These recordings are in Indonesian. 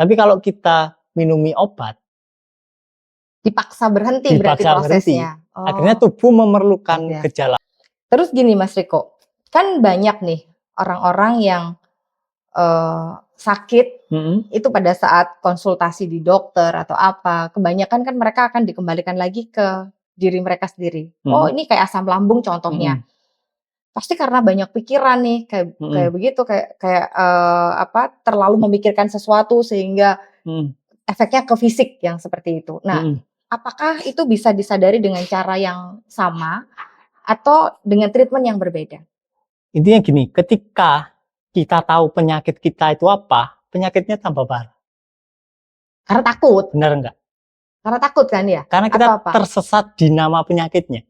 Tapi kalau kita minumi obat, dipaksa berhenti berarti prosesnya. Akhirnya tubuh memerlukan gejala. Terus gini Mas Riko, kan banyak nih orang-orang yang sakit itu pada saat konsultasi di dokter atau apa, kebanyakan kan mereka akan dikembalikan lagi ke diri mereka sendiri. Oh ini kayak asam lambung contohnya. Pasti karena banyak pikiran nih kayak begitu kayak terlalu memikirkan sesuatu sehingga efeknya ke fisik yang seperti itu. Nah, apakah itu bisa disadari dengan cara yang sama atau dengan treatment yang berbeda? Intinya gini, ketika kita tahu penyakit kita itu apa, penyakitnya tambah parah. Karena takut. Benar enggak? Karena takut kan ya? Karena kita tersesat di nama penyakitnya.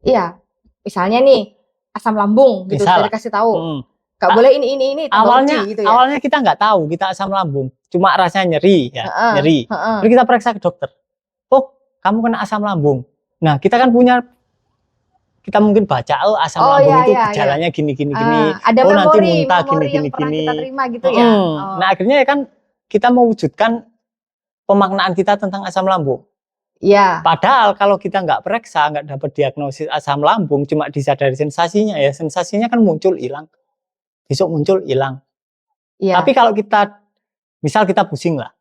Iya. Misalnya nih, asam lambung gitu, sudah dikasih tahu. Gak boleh ini awalnya gitu ya? Awalnya kita nggak tahu kita asam lambung, cuma rasanya nyeri ya, nyeri. Terus kita periksa ke dokter. Oh, kamu kena asam lambung. Nah, kita kan kita mungkin baca asam lambung itu gejalanya gini. Ada nanti muntah gini. Kita terima gitu ya. Nah, akhirnya kan kita mewujudkan pemaknaan kita tentang asam lambung. Iya. Padahal kalau kita nggak periksa, nggak dapat diagnosis asam lambung, cuma disadari sensasinya ya, sensasinya kan muncul hilang. Besok muncul hilang. Iya. Tapi kalau misal kita pusing lah,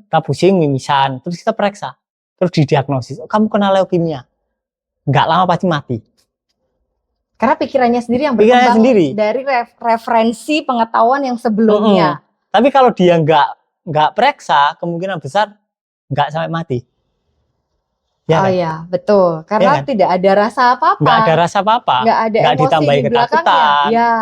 kita pusing, mimisan, terus kita periksa, terus didiagnosis, oh, kamu kena leukemia, nggak lama pasti mati. Karena pikirannya sendiri yang berkembang dari referensi pengetahuan yang sebelumnya. Tapi kalau dia nggak periksa, kemungkinan besar nggak sampai mati. Ya, iya, betul. Karena tidak ada rasa apa-apa. Nggak ada rasa apa-apa. Nggak ditambahi ketakutan. Ya.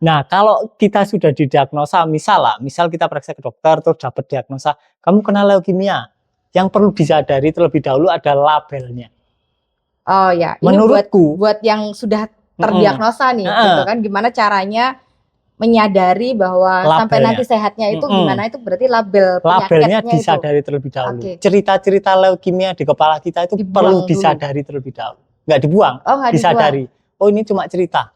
Nah, kalau kita sudah didiagnosa, misal kita periksa ke dokter, terus dapat diagnosa, kamu kena leukemia. Yang perlu disadari terlebih dahulu ada labelnya. Oh ya, ini menurutku buat yang sudah terdiagnosa nih, gitu kan? Gimana caranya menyadari bahwa labelnya. Sampai nanti sehatnya itu gimana, itu berarti labelnya disadari itu terlebih dahulu. Cerita-cerita leukemia di kepala kita itu perlu disadari terlebih dahulu. Nggak dibuang, disadari. Oh, ini cuma cerita.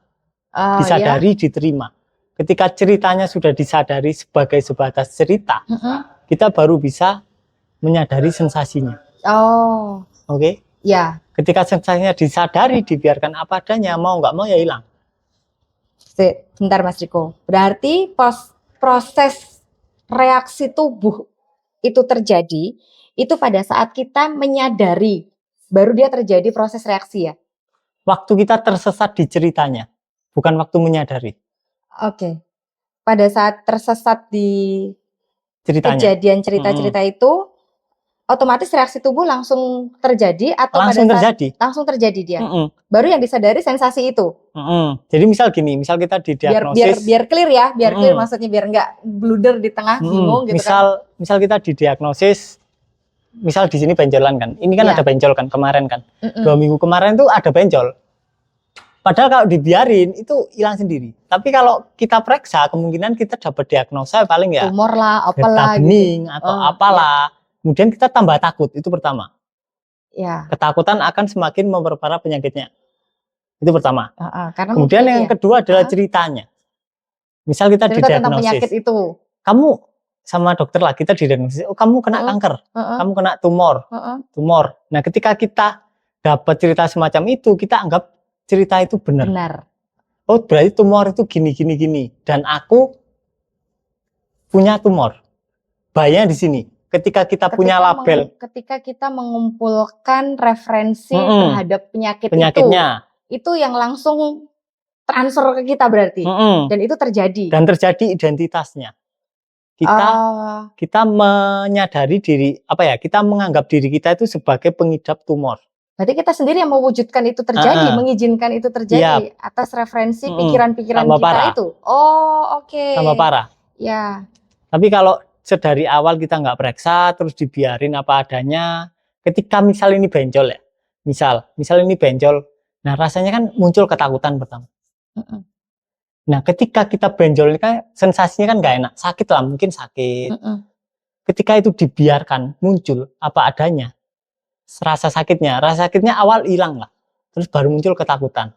Disadari, diterima. Ketika ceritanya sudah disadari sebagai sebatas cerita, kita baru bisa menyadari sensasinya. Oh. Oke? Ya. Ketika sensasinya disadari, dibiarkan apa adanya, mau nggak mau ya hilang. Bentar Mas Riko, berarti proses reaksi tubuh itu terjadi, itu pada saat kita menyadari, baru dia terjadi proses reaksi ya? Waktu kita tersesat di ceritanya, bukan waktu menyadari. Oke. Pada saat tersesat di ceritanya. Kejadian cerita-cerita itu, otomatis reaksi tubuh langsung terjadi atau langsung terjadi dia. Baru yang disadari sensasi itu. Jadi misal kita didiagnosis. Biar clear ya, clear maksudnya, biar nggak bluder di tengah bingung gitu misal kita didiagnosis, misal di sini benjolan kan. Ini kan ada benjol kan kemarin kan. 2 minggu kemarin tuh ada benjol. Padahal kalau dibiarin itu hilang sendiri. Tapi kalau kita periksa, kemungkinan kita dapat diagnosa paling ya tumor lah, apalah bening atau apalah. Kemudian kita tambah takut, itu pertama. Ya. Ketakutan akan semakin memperparah penyakitnya. Itu pertama. Kemudian yang kedua adalah ceritanya. Misal kita cerita didiagnosis. Tentang penyakit itu. Kamu sama dokter lah, kita didiagnosis, oh kamu kena kanker, kamu kena tumor. Nah, ketika kita dapat cerita semacam itu, kita anggap cerita itu benar. Oh, berarti tumor itu gini. Dan aku punya tumor. Bahayanya di sini. Ketika kita punya label. Ketika kita mengumpulkan referensi terhadap penyakitnya. Itu yang langsung transfer ke kita berarti. Dan itu terjadi. Dan terjadi identitasnya. Kita menyadari diri, kita menganggap diri kita itu sebagai pengidap tumor. Berarti kita sendiri yang mewujudkan itu terjadi, mengizinkan itu terjadi atas referensi pikiran-pikiran kita parah. itu. Oh, oke. Tambah parah. Ya. Tapi kalau sedari awal kita nggak periksa, terus dibiarin apa adanya, ketika misal ini benjol ya, misal ini benjol, nah rasanya kan muncul ketakutan pertama. Nah, ketika kita benjol ini kan sensasinya kan nggak enak, sakit lah, mungkin sakit. Ketika itu dibiarkan muncul apa adanya, rasa sakitnya awal hilang lah, terus baru muncul ketakutan.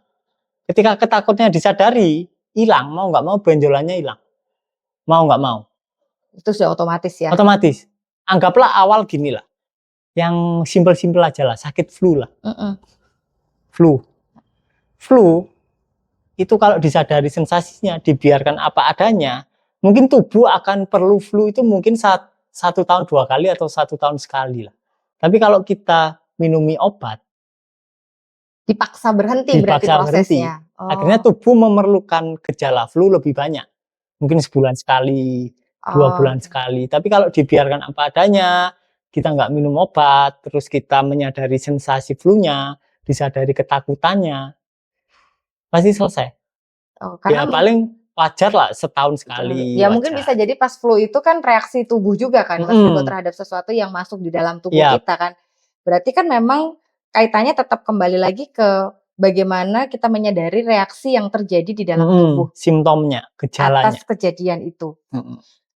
Ketika ketakutnya disadari, hilang, mau nggak mau benjolannya hilang, mau nggak mau. Itu sudah otomatis ya. Otomatis. Anggaplah awal gini lah. Yang simpel-simpel aja lah, sakit flu lah. Flu itu kalau disadari sensasinya, dibiarkan apa adanya, mungkin tubuh akan perlu flu itu mungkin 1 tahun 2 kali atau 1 tahun sekali lah. Tapi kalau kita minumi obat, Dipaksa berhenti berarti prosesnya. akhirnya tubuh memerlukan gejala flu lebih banyak. Mungkin sebulan sekali, 2 bulan sekali. Tapi kalau dibiarkan apa adanya, kita nggak minum obat, terus kita menyadari sensasi flu-nya, disadari ketakutannya, pasti selesai. Ya paling wajar lah setahun sekali. Ya mungkin bisa jadi pas flu itu kan reaksi tubuh juga kan, Mas Riko, terhadap sesuatu yang masuk di dalam tubuh kita kan. Berarti kan memang kaitannya tetap kembali lagi ke bagaimana kita menyadari reaksi yang terjadi di dalam tubuh. Simptomnya, gejalanya. Atas kejadian itu.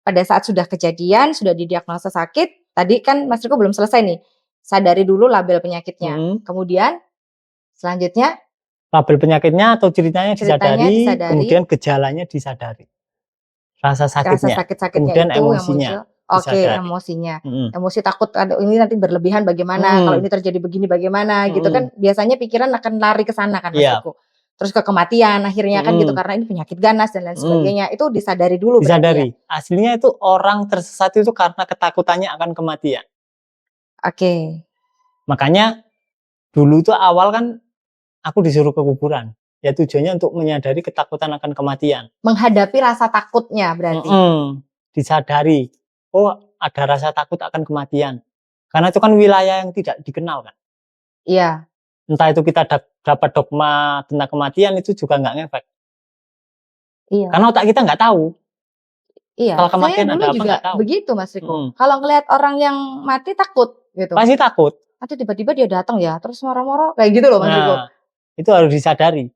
Pada saat sudah kejadian, sudah didiagnosa sakit, tadi kan Mas Riko belum selesai nih. Sadari dulu label penyakitnya. Kemudian selanjutnya label penyakitnya atau ceritanya disadari, kemudian gejalanya disadari. Rasa sakitnya, kemudian emosinya. Oke, emosinya. Emosi takut ini nanti berlebihan bagaimana, kalau ini terjadi begini bagaimana gitu kan. Biasanya pikiran akan lari ke sana kan Mas Riko. Terus ke kematian akhirnya kan gitu, karena ini penyakit ganas dan lain sebagainya. Itu disadari dulu. Disadari. Ya? Aslinya itu orang tersesat itu karena ketakutannya akan kematian. Oke. Makanya dulu itu awal kan aku disuruh ke kuburan. Ya tujuannya untuk menyadari ketakutan akan kematian. Menghadapi rasa takutnya berarti. Disadari. Oh, ada rasa takut akan kematian. Karena itu kan wilayah yang tidak dikenal kan. Iya. Entah itu kita dapat dogma tentang kematian itu juga nggak ngefek. Iya. Karena otak kita nggak tahu. Iya. Kalau kematian saya dulu ada apa juga nggak tahu. Begitu Mas Riko. Kalau ngelihat orang yang mati takut gitu. Pasti takut. Nanti tiba-tiba dia datang ya, terus moro-moro kayak gitu loh Mas Riko. Itu harus disadari.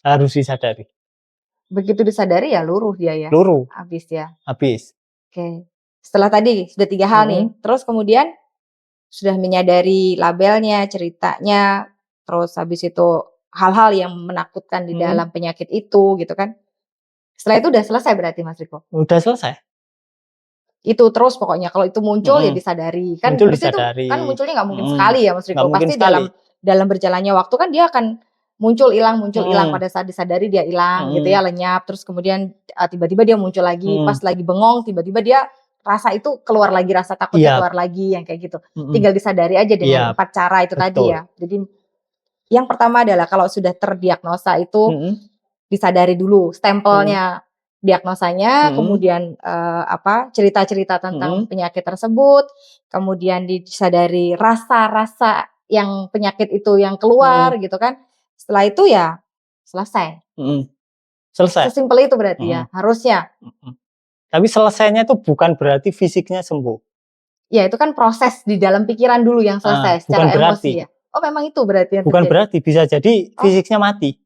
Harus disadari. Begitu disadari ya luruh dia ya. Luruh. Habis ya. Habis. Oke. Setelah tadi sudah 3 hal nih. Terus kemudian sudah menyadari labelnya, ceritanya, terus habis itu hal-hal yang menakutkan di dalam penyakit itu gitu kan. Setelah itu udah selesai berarti Mas Riko? Udah selesai. Itu terus pokoknya kalau itu muncul ya disadari. Kan muncul disadari. Itu kan munculnya nggak mungkin sekali ya Mas Riko. Pasti sekali. dalam berjalannya waktu kan dia akan muncul hilang pada saat disadari dia hilang gitu ya, lenyap, terus kemudian tiba-tiba dia muncul lagi, pas lagi bengong tiba-tiba dia rasa itu keluar lagi, rasa takutnya keluar lagi yang kayak gitu. Tinggal disadari aja dengan 4 cara itu tadi ya. Jadi yang pertama adalah kalau sudah terdiagnosa itu disadari dulu stempelnya diagnosanya, kemudian cerita-cerita tentang penyakit tersebut, kemudian disadari rasa-rasa yang penyakit itu yang keluar gitu kan. Setelah itu ya selesai. Selesai. Sesimpel itu berarti ya, harusnya. Tapi selesainya itu bukan berarti fisiknya sembuh. Ya itu kan proses di dalam pikiran dulu yang selesai secara emosi ya. Oh memang itu berarti yang bukan terjadi. Berarti, bisa jadi fisiknya mati.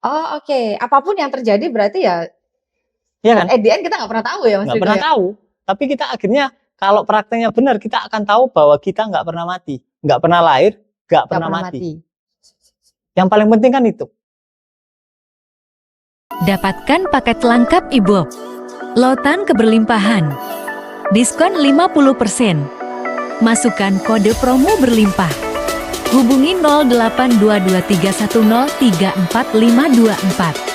Oh oke. Apapun yang terjadi berarti ya. Iya kan? At the end kita nggak pernah tahu ya Mas Riko. Nggak pernah tahu. Tapi kita akhirnya kalau prakteknya benar kita akan tahu bahwa kita nggak pernah mati. Nggak pernah lahir, nggak pernah mati. Yang paling penting kan itu. Dapatkan paket lengkap e-book Lautan Keberlimpahan. Diskon 50%. Masukkan kode promo berlimpah. Hubungi 082231034524.